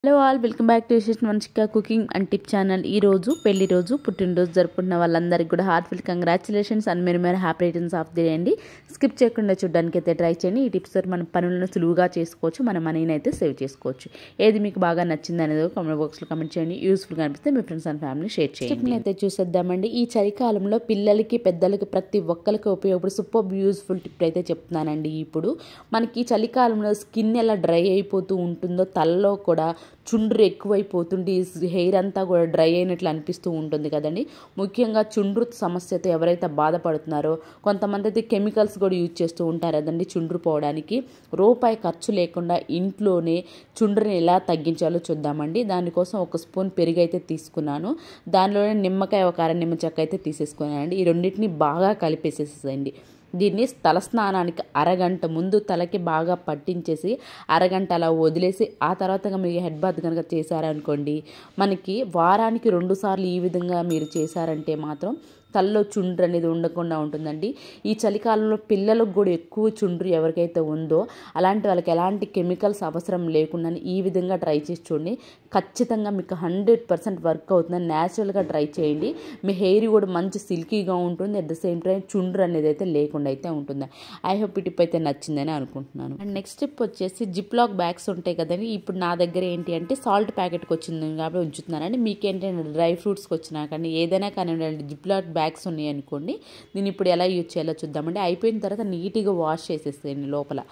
Hello all welcome back to Yashas Vamshika cooking and tip channel. ఈ రోజు పెళ్లి రోజు పుట్టినరోజు జరుపుకున్న వాళ్ళందరికీ కూడా heartful congratulations and many happy returns of the day అండి. స్కిప్ చేయకుండా చూడడానికి అయితే ట్రై చేయండి. ఈ టిప్స్ మన పనులను సులువుగా చేసుకోవచ్చు, మన మనీని అయితే సేవ్ చేసుకోవచ్చు. ఏది మీకు బాగా నచ్చింది అనేది కామెంట్ బాక్స్లో కామెంట్ చేయండి. యూస్ఫుల్గా అనిపిస్తే మీ ఫ్రెండ్స్ అండ్ ఫ్యామిలీ షేర్ చేయండి. అయితే చూసేద్దామండి. ఈ చలికాలంలో పిల్లలకి పెద్దలకి ప్రతి ఒక్కరికి ఉపయోగపడే సూపర్ యూస్ఫుల్ టిప్ అయితే చెప్తున్నానండి. ఇప్పుడు మనకి చలికాలంలో స్కిన్ ఎలా డ్రై అయిపోతూ ఉంటుందో, తలలో కూడా చుండ్రు ఎక్కువైపోతుంది, హెయిర్ అంతా కూడా డ్రై అయినట్లు అనిపిస్తూ ఉంటుంది కదండి. ముఖ్యంగా చుండ్రు సమస్యతో ఎవరైతే బాధపడుతున్నారో, కొంతమంది అయితే కెమికల్స్ కూడా యూజ్ చేస్తూ ఉంటారు కదండి చుండ్రు పోవడానికి. రూపాయి ఖర్చు లేకుండా ఇంట్లోనే చుండ్రుని ఎలా తగ్గించాలో చూద్దామండి. దానికోసం ఒక స్పూన్ పెరుగు అయితే తీసుకున్నాను. దానిలోనే నిమ్మకాయ ఒక అర నిమ్మ చెక్క అయితే తీసేసుకున్నానండి. ఈ రెండింటిని బాగా కలిపేసేసేయండి. దీన్ని తలస్నానానికి అరగంట ముందు తలకి బాగా పట్టించేసి అరగంట అలా వదిలేసి ఆ తర్వాత మీరు హెడ్ బాత్ కనుక చేశారనుకోండి, మనకి వారానికి 2 సార్లు ఈ విధంగా మీరు చేశారంటే మాత్రం తలలో చుండ్రు అనేది ఉండకుండా ఉంటుందండి. ఈ చలికాలంలో పిల్లలకు కూడా ఎక్కువ చుండ్రు ఎవరికైతే ఉందో అలాంటి వాళ్ళకి ఎలాంటి కెమికల్స్ అవసరం లేకుండా ఈ విధంగా ట్రై చేసి చూడండి. ఖచ్చితంగా మీకు 100% వర్క్ అవుతుందని. న్యాచురల్గా ట్రై చేయండి. మీ హెయిర్ కూడా మంచి సిల్కీగా ఉంటుంది. అట్ ద సేమ్ టైం చుండ్రు అనేది అయితే లేకుండా అయితే ఉంటుంది. ఐ హోప్ ఈ టిప్ అయితే నచ్చిందని అనుకుంటున్నాను. అండ్ నెక్స్ట్ టిప్ వచ్చేసి జిప్ లాక్ బ్యాగ్స్ ఉంటాయి కదండి. ఇప్పుడు నా దగ్గర ఏంటి అంటే సాల్ట్ ప్యాకెట్కి వచ్చింది కాబట్టి ఉంచుతున్నానండి. మీకేంటంటే డ్రై ఫ్రూట్స్కి వచ్చినా కానీ ఏదైనా కానివ్వండి జిప్ లాక్ బ్యాగ్స్ ఉన్నాయి అనుకోండి, దీన్ని ఇప్పుడు ఎలా యూజ్ చేయాలో చూద్దామండి. అయిపోయిన తర్వాత నీట్గా వాష్ చేసేసేయండి. లోపల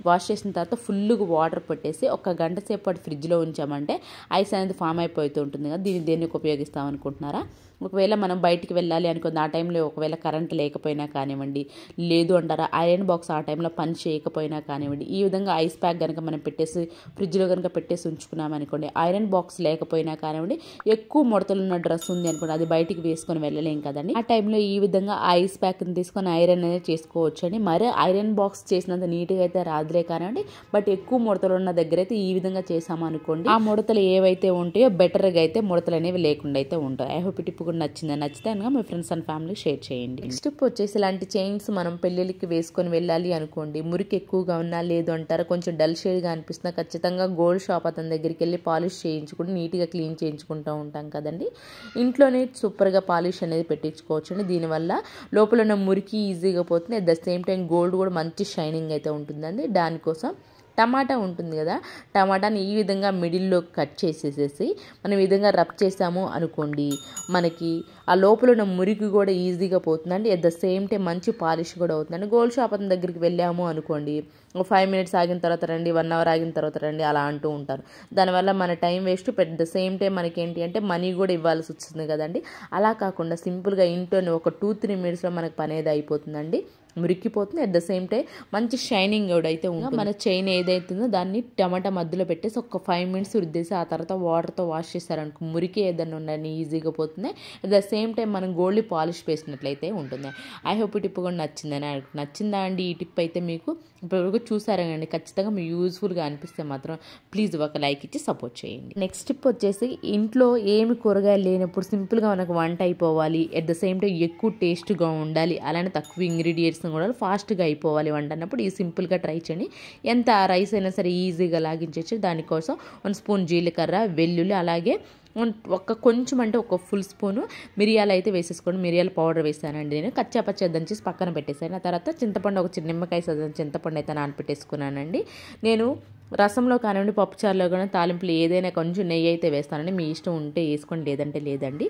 వాష్ చేసిన తర్వాత ఫుల్గా వాటర్ పెట్టేసి ఒక గంట సేపు పాటు ఫ్రిడ్జ్లో ఉంచామంటే ఐస్ అనేది ఫామ్ అయిపోతూ ఉంటుంది కదా. దీన్ని దేనికి ఉపయోగిస్తాం అనుకుంటున్నారా? ఒకవేళ మనం బయటికి వెళ్ళాలి అనుకుంది ఆ టైంలో ఒకవేళ కరెంట్ లేకపోయినా కానివ్వండి, లేదు అంటారా ఐరన్ బాక్స్ ఆ టైంలో పని చేయకపోయినా కానివ్వండి, ఈ విధంగా ఐస్ ప్యాక్ కనుక మనం పెట్టేసి ఫ్రిడ్జ్లో కనుక పెట్టేసి ఉంచుకున్నాం అనుకోండి, ఐరన్ బాక్స్ లేకపోయినా కానివ్వండి, ఎక్కువ ముడతలు ఉన్న డ్రెస్ ఉంది అనుకోండి, అది బయటికి వేసుకొని వెళ్ళలేం కదండి. ఆ టైంలో ఈ విధంగా ఐస్ ప్యాక్ని తీసుకొని ఐరన్ అనేది చేసుకోవచ్చు అండి. మరి ఐరన్ బాక్స్ చేసినంత నీట్గా అయితే రాదులే కానివ్వండి, బట్ ఎక్కువ ముడతలు ఉన్న దగ్గర అయితే ఈ విధంగా చేసామనుకోండి, ఆ ముడతలు ఏవైతే ఉంటాయో బెటర్గా అయితే ముడతలు అనేవి లేకుండా అయితే ఉంటాయి. ఐ హోప్ టిప్ నచ్చితే కనుక మీ ఫ్రెండ్స్ అండ్ ఫ్యామిలీ షేర్ చేయండి. నెక్స్ట్ వచ్చేసి ఇలాంటి చైన్స్ మనం పెళ్ళిళ్ళకి వేసుకొని వెళ్ళాలి అనుకోండి, మురికి ఎక్కువగా ఉన్నా లేదు అంటారా కొంచెం డల్ షేడ్గా అనిపిస్తున్నా ఖచ్చితంగా గోల్డ్ షాప్ అతని దగ్గరికి వెళ్ళి పాలిష్ చేయించుకుని నీట్గా క్లీన్ చేయించుకుంటూ ఉంటాం కదండి. ఇంట్లోనే సూపర్గా పాలిష్ అనేది పెట్టించుకోవచ్చు అండి. దీనివల్ల లోపల ఉన్న మురికి ఈజీగా పోతుంది. At the same time gold కూడా మంచి షైనింగ్ అయితే ఉంటుందండి. దానికోసం టమాటా ఉంటుంది కదా, టమాటాని ఈ విధంగా మిడిల్లో కట్ చేసేసేసి మనం ఈ విధంగా రబ్ చేసాము అనుకోండి, మనకి ఆ లోపల ఉన్న మురికి కూడా ఈజీగా పోతుందండి. అట్ ద సేమ్ టైం మంచి పాలిష్ కూడా అవుతుందండి. గోల్డ్ షాప్ అతని దగ్గరికి వెళ్ళాము అనుకోండి, 5 minutes ఆగిన తర్వాత రండి, 1 hour ఆగిన తర్వాత రండి అలా అంటూ ఉంటారు. దానివల్ల మన time waste, at the same time మనకి ఏంటి అంటే మనీ కూడా ఇవ్వాల్సి వస్తుంది కదండి. అలా కాకుండా సింపుల్గా ఇంట్లోనే ఒక 2-3 minutesలో మనకు పని అనేది అయిపోతుందండి. మురికిపోతుంది. అట్ ద సేమ్ టైం మంచి షైనింగ్ కూడా అయితే ఉంటుంది. మన చైన్ ఏదైతుందో దాన్ని టమాటా మధ్యలో పెట్టేసి ఒక 5 minutes రుద్దేసి ఆ తర్వాత వాటర్తో వాష్ చేశారనుకో మురికి ఏదైనా ఉందని ఈజీగా పోతుంది. అట్ ద సేమ్ టైం మనం గోల్డ్ పాలిష్ వేసినట్లయితే ఉంటుంది. ఐ హోప్ ఈ టిప్ కూడా నచ్చిందా అండి? ఈ టిప్ అయితే మీకు ఇప్పుడు చూసారండి. ఖచ్చితంగా మీకు యూజ్ఫుల్గా అనిపిస్తే మాత్రం ప్లీజ్ ఒక లైక్ ఇచ్చి సపోర్ట్ చేయండి. నెక్స్ట్ టిప్ వచ్చేసి ఇంట్లో ఏమి కూరగాయలు లేనప్పుడు సింపుల్గా మనకు వంట అయిపోవాలి, అట్ ద సేమ్ టైం ఎక్కువ టేస్ట్గా ఉండాలి, అలానే తక్కువ ఇంగ్రీడియంట్స్ కూడా ఫాస్ట్గా అయిపోవాలి వంట అన్నప్పుడు ఈ సింపుల్గా ట్రై చేయండి. ఎంత రైస్ అయినా సరే ఈజీగా లాగించవచ్చు. దానికోసం 1 స్పూన్ జీలకర్ర, వెల్లుల్లి, అలాగే కొంచెం అంటే ఒక ఫుల్ స్పూను మిరియాలు అయితే వేసేసుకోండి. మిరియాల పౌడర్ వేసానండి నేను. కచ్చాపచ్చా దంచేసి పక్కన పెట్టేసాను. ఆ తర్వాత చింతపండు ఒక చిన్న నిమ్మకాయ సైజు చింతపండు అయితే నానపెట్టేసుకున్నానండి. నేను రసంలో కానివ్వండి, పప్పుచారులో కానీ, తాలింపులు ఏదైనా కొంచెం నెయ్యి అయితే వేస్తానండి. మీ ఇష్టం ఉంటే వేసుకోండి, లేదంటే లేదండి.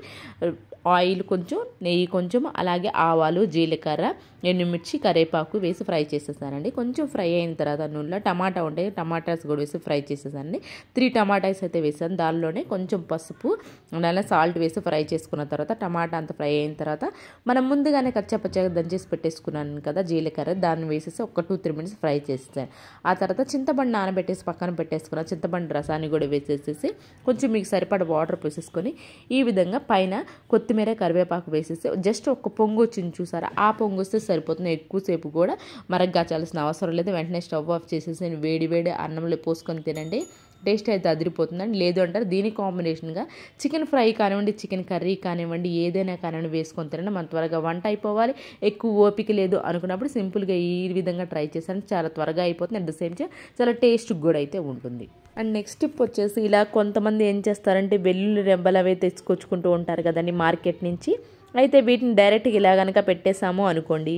ఆయిల్ కొంచెం, నెయ్యి కొంచెం, అలాగే ఆవాలు, జీలకర్ర, ఎండుమిర్చి, కరివేపాకు వేసి ఫ్రై చేసేసానండి. కొంచెం ఫ్రై అయిన తర్వాత నూనెలో టమాటా ఉంటాయి, టమాటాస్ కూడా వేసి ఫ్రై చేసేసానండి. 3 టమాటాస్ అయితే వేసాను. దానిలోనే కొంచెం పసుపు, అలానే సాల్ట్ వేసి ఫ్రై చేసుకున్న తర్వాత టమాటా అంతా ఫ్రై అయిన తర్వాత మనం ముందుగానే కచ్చాపచ్చగా దంచేసి పెట్టేసుకున్నాను కదా జీలకర్ర, దాన్ని వేసేసి ఒక 2-3 minutes ఫ్రై చేసేసాను. ఆ తర్వాత చింతపండు నానబెట్టేసి పక్కన పెట్టేసుకున్న చింతపండు రసాన్ని కూడా వేసేసేసి కొంచెం మీకు సరిపడ వాటర్ పోసేసుకొని ఈ విధంగా పైన కొత్తిమీర, కరివేపాకు వేసేసి జస్ట్ ఒక పొంగు వచ్చింది చూసారా, ఆ పొంగు వస్తే సరిపోతుంది. ఎక్కువసేపు కూడా మరగ్గాచాల్సిన అవసరం లేదు. వెంటనే స్టవ్ ఆఫ్ చేసేసి వేడి వేడి అన్నంలో పోసుకొని తినండి. టేస్ట్ అయితే అదిరిపోతుందండి. లేదు అంటారు దీని కాంబినేషన్గా చికెన్ ఫ్రై కానివ్వండి, చికెన్ కర్రీ కానివ్వండి, ఏదైనా కానివ్వండి వేసుకొని తినండి. మన త్వరగా వంట అయిపోవాలి, ఎక్కువ ఓపిక లేదు అనుకున్నప్పుడు సింపుల్గా ఈ విధంగా ట్రై చేశాను. చాలా త్వరగా అయిపోతుంది, అట్ ద సేమ్ టైం చాలా టేస్ట్ కూడా అయితే ఉంటుంది. అండ్ నెక్స్ట్ టిప్ వచ్చేసి ఇలా కొంతమంది ఏం చేస్తారంటే వెల్లుల్లి రెబ్బలు అవి తెచ్చుకొచ్చుకుంటూ ఉంటారు కదండి మార్కెట్ నుంచి. అయితే వీటిని డైరెక్ట్గా ఇలా కనుక పెట్టేసాము అనుకోండి,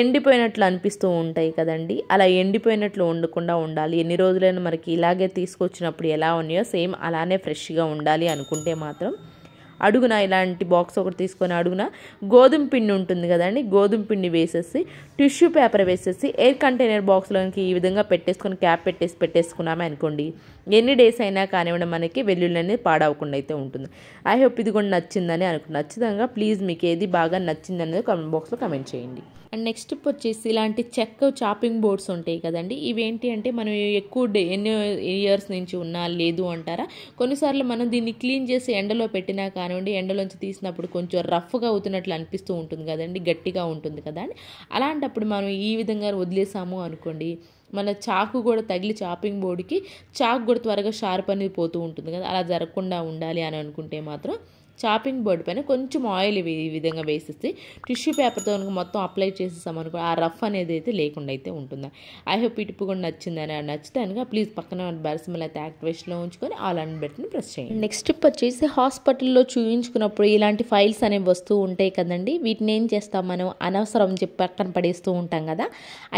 ఎండిపోయినట్లు అనిపిస్తూ ఉంటాయి కదండి. అలా ఎండిపోయినట్లు ఉండకుండా ఉండాలి, ఎన్ని రోజులైనా మనకి ఇలాగే తీసుకొచ్చినప్పుడు ఎలా ఉన్నాయో సేమ్ అలానే ఫ్రెష్గా ఉండాలి అనుకుంటే మాత్రం అడుగున ఇలాంటి బాక్స్ ఒకటి తీసుకొని అడుగున గోధుమ పిండి ఉంటుంది కదండి, గోధుమ పిండి వేసేసి టిష్యూ పేపర్ వేసేసి ఎయిర్ కంటైనర్ బాక్స్లోకి ఈ విధంగా పెట్టేసుకొని క్యాప్ పెట్టేసుకున్నామే అనుకోండి, ఎన్ని డేస్ అయినా కానివ్వండి మనకి వెల్లుల్లి అనేది పాడవకుండా అయితే ఉంటుంది. ఐ హోప్ ఇది కూడా నచ్చిందని అనుకుంటున్నాను. ఖచ్చితంగా ప్లీజ్ మీకు ఏది బాగా నచ్చింది అనేది కామెంట్ బాక్స్లో కమెంట్ చేయండి. అండ్ నెక్స్ట్ వచ్చేసి ఇలాంటి చెక్క చాపింగ్ బోర్డ్స్ ఉంటాయి కదండి. ఇవేంటి అంటే మనం ఎక్కువ ఎన్నో ఇయర్స్ నుంచి ఉన్నా లేదు అంటారా, కొన్నిసార్లు మనం దీన్ని క్లీన్ చేసి ఎండలో పెట్టినా కానివ్వండి, ఎండలోంచి తీసినప్పుడు కొంచెం రఫ్గా అవుతున్నట్లు అనిపిస్తూ ఉంటుంది కదండి, గట్టిగా ఉంటుంది కదా అండి. అలాంటప్పుడు మనం ఈ విధంగా వదిలేసాము అనుకోండి, మన చాకు కూడా తగిలి చాపింగ్ బోర్డుకి చాకు కూడా త్వరగా షార్ప్ అనేది పోతూ ఉంటుంది కదా. అలా జరగకుండా ఉండాలి అని అనుకుంటే మాత్రం చాపింగ్ బోర్డు పైన కొంచెం ఆయిల్ ఈ విధంగా వేసేసి టిష్యూ పేపర్తో మొత్తం అప్లై చేసేసాం అనుకో, ఆ రఫ్ అనేది అయితే లేకుండా అయితే ఉంటుంది. ఐ హోప్ ఈ టిప్ కూడా నచ్చిందని, నచ్చితే కనుక ప్లీజ్ పక్కన బెల్ సింబల్ అయితే యాక్టివేషన్లో ఉంచుకొని ఆల్ అండ్ బటన్ ప్రెస్ చేయండి. నెక్స్ట్ టిప్ వచ్చేసి హాస్పిటల్లో చూయించుకున్నప్పుడు ఇలాంటి ఫైల్స్ అనేవి వస్తూ ఉంటాయి కదండి. వీటిని ఏం చేస్తాం మనం, అనవసరం చెప్పి పక్కన పడేస్తూ ఉంటాం కదా.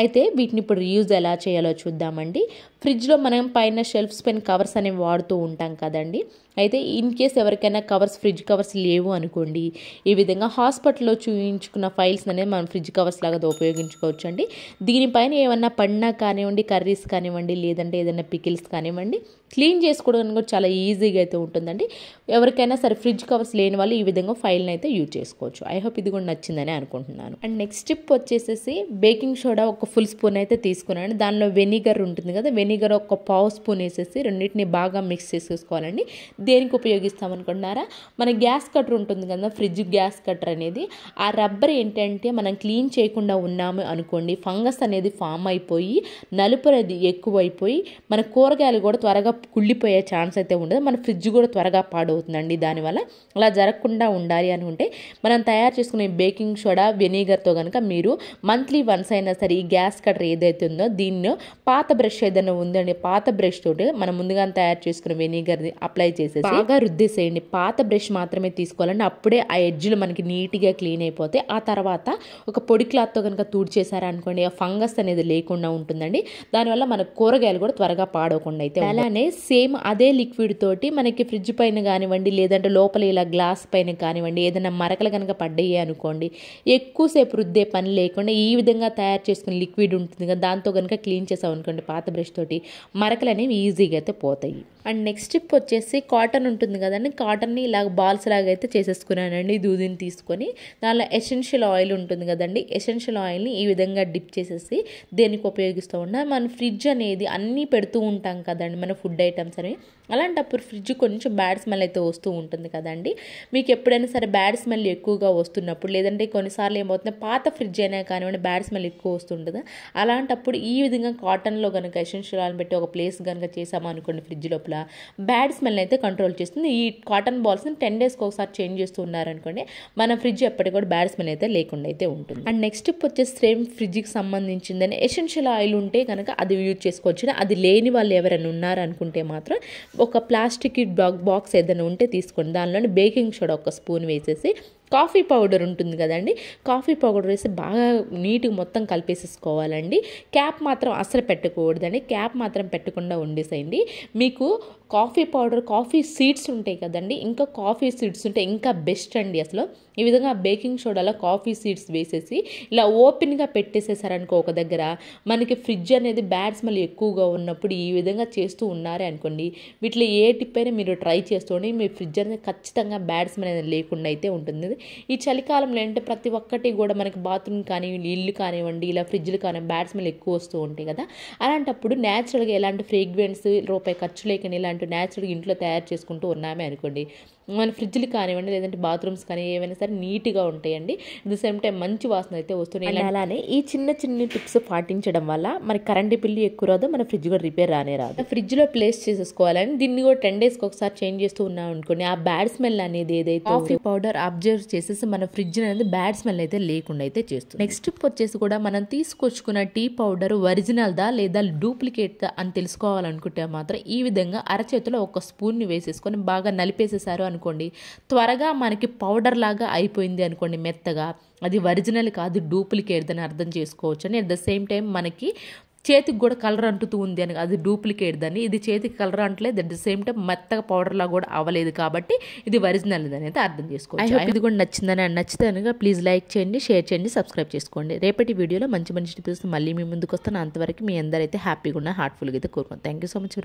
అయితే వీటిని ఇప్పుడు రీయూజ్ ఎలా చేయాలో చూద్దామండి. ఫ్రిడ్జ్లో మనం పైన షెల్ఫ్స్ పైన కవర్స్ అనేవి వాడుతూ ఉంటాం కదండి. అయితే ఇన్ కేస్ ఎవరికైనా ఫ్రిడ్జ్ కవర్స్ లేవు అనుకోండి, ఈ విధంగా హాస్పిటల్లో చూయించుకున్న ఫైల్స్ అనేది మనం ఫ్రిడ్జ్ కవర్స్ లాగా ఉపయోగించుకోవచ్చు అండి. దీనిపైన ఏమన్నా పడినా కానివ్వండి, కర్రీస్ కానివ్వండి, లేదంటే ఏదైనా పికిల్స్ కానివ్వండి, క్లీన్ చేసుకోవడానికి కూడా చాలా ఈజీగా అయితే ఉంటుందండి. ఎవరికైనా సరే ఫ్రిడ్జ్ కవర్స్ లేని వాళ్ళు ఈ విధంగా ఫైల్ని అయితే యూజ్ చేసుకోవచ్చు. ఐ హోప్ ఇది కూడా నచ్చిందని అనుకుంటున్నాను. అండ్ నెక్స్ట్ టిప్ వచ్చేసేసి బేకింగ్ సోడా ఒక ఫుల్ స్పూన్ అయితే తీసుకున్నాను. దానిలో వెనిగర్ ఉంటుంది కదా, వెనిగర్ ఒక పావు స్పూన్ వేసేసి రెండింటిని బాగా మిక్స్ చేసేసుకోవాలండి. దేనికి ఉపయోగిస్తాం అనుకుంటున్నారా, మన గ్యాస్ కట్టర్ ఉంటుంది కదా, ఫ్రిడ్జ్ గ్యాస్ కట్టర్ అనేది, ఆ రబ్బర్ ఏంటంటే మనం క్లీన్ చేయకుండా ఉన్నాము అనుకోండి, ఫంగస్ అనేది ఫామ్ అయిపోయి నలుపు అనేది ఎక్కువైపోయి మన కూరగాయలు కూడా త్వరగా కుళ్ళిపోయే ఛాన్స్ అయితే ఉండదు, మన ఫ్రిడ్జ్ కూడా త్వరగా పాడవుతుందండి. దానివల్ల అలా జరగకుండా ఉండాలి అనుకుంటే మనం తయారు చేసుకునే బేకింగ్ సోడా వెనిగర్తో కనుక మీరు మంత్లీ వన్స్ అయినా సరే ఈ గ్యాస్ కట్టర్ ఏదైతే ఉందో దీన్ని పాత బ్రష్ ఏదైనా ఉందండి, పాత బ్రష్ తోటి మనం ముందుగా తయారు చేసుకున్న వెనిగర్ని అప్లై చేసేసి బాగా రుద్దేసేయండి. పాత బ్రష్ మాత్రమే తీసుకోవాలండి, అప్పుడే ఆ ఎడ్జ్లు మనకి నీట్గా క్లీన్ అయిపోతాయి. ఆ తర్వాత ఒక పొడి క్లాత్తో కనుక తుడిచేసారనుకోండి, ఆ ఫంగస్ అనేది లేకుండా ఉంటుందండి. దానివల్ల మన కూరగాయలు కూడా త్వరగా పాడవకుండా అయితే. అలానే సేమ్ అదే లిక్విడ్ తోటి మనకి ఫ్రిడ్జ్ పైన కానివ్వండి, లేదంటే లోపల ఇలా గ్లాస్ పైన కానివ్వండి, ఏదైనా మరకలు కనుక పడ్డాయి అనుకోండి, ఎక్కువసేపు రుద్దే పని లేకుండా ఈ విధంగా తయారు చేసుకున్న లిక్విడ్ ఉంటుంది కదా, దాంతో కనుక క్లీన్ చేసాం అనుకోండి పాత బ్రష్ తోటి, మరకలు అనేవి ఈజీగా అయితే పోతాయి. అండ్ నెక్స్ట్ టిప్ వచ్చేసి కాటన్ ఉంటుంది కదండి, కాటన్ని ఇలా బాల్స్ లాగా అయితే చేసేసుకున్నానండి. దూదిని తీసుకొని దానిలో ఎసెన్షియల్ ఆయిల్ ఉంటుంది కదండి, ఎసెన్షియల్ ఆయిల్ని ఈ విధంగా డిప్ చేసేసి దేనికి ఉపయోగిస్తూ ఉన్నా, మన ఫ్రిడ్జ్ అనేది అన్నీ పెడుతూ ఉంటాం కదండి మన ఫుడ్ ఐటమ్స్ అనేవి, అలాంటప్పుడు ఫ్రిడ్జ్ కొంచెం బ్యాడ్ స్మెల్ అయితే వస్తూ ఉంటుంది కదండి. మీకు ఎప్పుడైనా సరే బ్యాడ్ స్మెల్ ఎక్కువగా వస్తున్నప్పుడు, లేదంటే కొన్నిసార్లు ఏమవుతుంది పాత ఫ్రిడ్జ్ అయినా కానివ్వండి బ్యాడ్ స్మెల్ ఎక్కువ వస్తుంటుంది, అలాంటప్పుడు ఈ విధంగా కాటన్లో కనుక ఎసెన్షియల్ ఆయిల్ పెట్టి ఒక ప్లేస్ కనుక చేసాము అనుకోండి ఫ్రిడ్జ్ లోపల, బ్యాడ్ స్మెల్ అయితే కంట్రోల్ చేస్తుంది. ఈ కాటన్ బాల్స్ని 10 డేస్కి ఒకసారి చేంజ్ చేస్తూ ఉన్నారనుకోండి, మన ఫ్రిడ్జ్ ఎప్పటికీ కూడా బ్యాడ్ స్మెల్ అయితే లేకుండా అయితే ఉంటుంది. అండ్ నెక్స్ట్ టిప్ వచ్చేసి సేమ్ ఫ్రిడ్జ్కి సంబంధించిందని ఎసెన్షియల్ ఆయిల్ ఉంటే కనుక అది యూజ్ చేసుకోవచ్చు. అది లేని వాళ్ళు ఎవరైనా ఉన్నారనుకుంటే మాత్రం ఒక ప్లాస్టిక్ బాక్స్ ఏదైనా ఉంటే తీసుకోండి, దానిలోని బేకింగ్ సోడా ఒక స్పూన్ వేసేసి కాఫీ పౌడర్ ఉంటుంది కదండి, కాఫీ పౌడర్ వేసి బాగా నీట్గా మొత్తం కలిపేసేసుకోవాలండి. క్యాప్ మాత్రం అసలు పెట్టకూడదండి, క్యాప్ మాత్రం పెట్టకుండా వండేసేయండి. మీకు కాఫీ పౌడర్, కాఫీ సీడ్స్ ఉంటాయి కదండి, ఇంకా కాఫీ సీడ్స్ ఉంటే ఇంకా బెస్ట్ అండి. అసలు ఈ విధంగా బేకింగ్ సోడాలో కాఫీ సీడ్స్ వేసేసి ఇలా ఓపెన్గా పెట్టేసేసారనుకో ఒక దగ్గర, మనకి ఫ్రిడ్జ్ అనేది బ్యాడ్ స్మెల్ ఎక్కువగా ఉన్నప్పుడు ఈ విధంగా చేస్తూ ఉన్నారే అనుకోండి, వీటిలో ఏ టిప్ అయినా మీరు ట్రై చేస్తుంటే మీ ఫ్రిడ్జ్ అనేది ఖచ్చితంగా బ్యాడ్ స్మెల్ అనేది లేకుండా అయితే ఉంటుంది. ఈ చలికాలంలో అంటే ప్రతి ఒక్కటి కూడా మనకి బాత్రూమ్ కానీ ఇల్లు కానివ్వండి, ఇలా ఫ్రిడ్జ్లు కానీ బ్యాడ్ స్మెల్ ఎక్కువ వస్తూ ఉంటాయి కదా, అలాంటప్పుడు న్యాచురల్గా ఎలాంటి ఫ్రేగ్రెన్స్ రూపాయి ఖర్చు లేకని ఇలాంటి అంటూ న్యాచురల్గా ఇంట్లో తయారు చేసుకుంటూ ఉన్నామే అనుకోండి, మన ఫ్రిడ్జ్లు కానివ్వండి లేదంటే బాత్రూమ్స్ కానీ ఏవైనా సరే నీట్గా ఉంటాయండి. అట్ ద సేమ్ టైం మంచి వాసన అయితే వస్తుంది. అలానే ఈ చిన్న చిన్న టిప్స్ పాటించడం వల్ల మనకి కరెంట్ బిల్లు ఎక్కువ రాదు, మన ఫ్రిడ్జ్ కూడా రిపేర్ రానే రాదు. ఫ్రిడ్జ్లో ప్లేస్ చేసేసుకోవాలని దీన్ని కూడా 10 daysకి ఒకసారి చేంజ్ చేస్తూ ఉన్నాం అనుకోండి, ఆ బ్యాడ్ స్మెల్ అనేది ఏదైతే కాఫీ పౌడర్ అబ్జర్వ్ చేసేసి మన ఫ్రిడ్జ్ అనేది బ్యాడ్ స్మెల్ అయితే లేకుండా అయితే చేస్తుంది. నెక్స్ట్ టిప్ వచ్చేసి కూడా మనం తీసుకొచ్చుకున్న టీ పౌడర్ ఒరిజినల్దా లేదా డూప్లికేట్దా అని తెలుసుకోవాలనుకుంటే మాత్రం ఈ విధంగా అరచేతిలో ఒక స్పూన్ని వేసేసుకొని బాగా నలిపేసేసారు అనుకోండి, త్వరగా మనకి పౌడర్ లాగా అయిపోయింది అనుకోండి మెత్తగా, అది ఒరిజినల్ కాదు డూప్లికేట్ అని అర్థం చేసుకోవచ్చు అని. అట్ ద సేమ్ టైం మనకి చేతికి కూడా కలర్ అంటుతూ ఉంది అని, అది డూప్లికేట్ అని. ఇది చేతికి కలర్ అంటలేదు, అట్ ద సేమ్ టైం మెత్తగా పౌడర్ లా కూడా అవ్వలేదు కాబట్టి ఇది ఒరిజినల్ అని అయితే అర్థం చేసుకోవచ్చు. ఇది కూడా నచ్చిందని, నచ్చితే కనుక ప్లీజ్ లైక్ చేయండి, షేర్ చేయండి, సబ్స్క్రైబ్ చేసుకోండి. రేపటి వీడియోలో మంచి మంచి టిప్స్ మళ్ళీ మీ ముందుకు వస్తాను. అంతవరకు మీ అందరైతే హ్యాపీగా ఉన్న హార్ట్ఫుల్గా అయితే కోరుకోండి. Thank you so much.